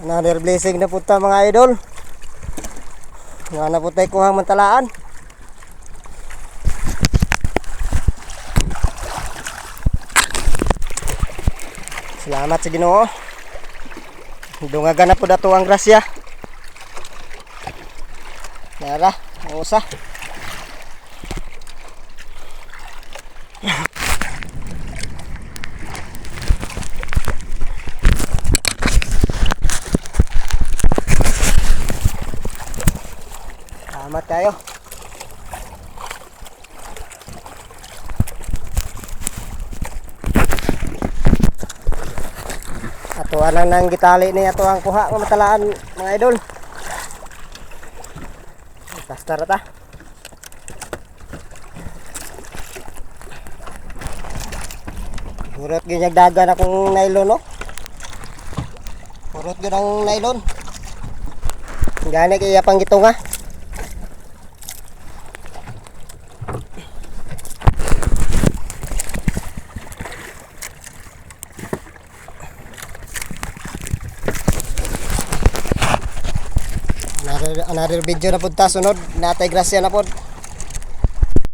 Another blessing na punta mga idol. Nga na po tayo kuha mantalaan. Salamat sa Ginoo. Dungagan na po dato ang grasya. Nara, ang usa. Salamat kayo. Ato anang nang gitali ni ato ang kuha ng matalaan mga idol. Basta rata. Purot ginyag dagan akong nylon no. Purot gyud ang nylon. Gani kaya pang gitunga. Another video na po ta sunod. Natay grasya na po.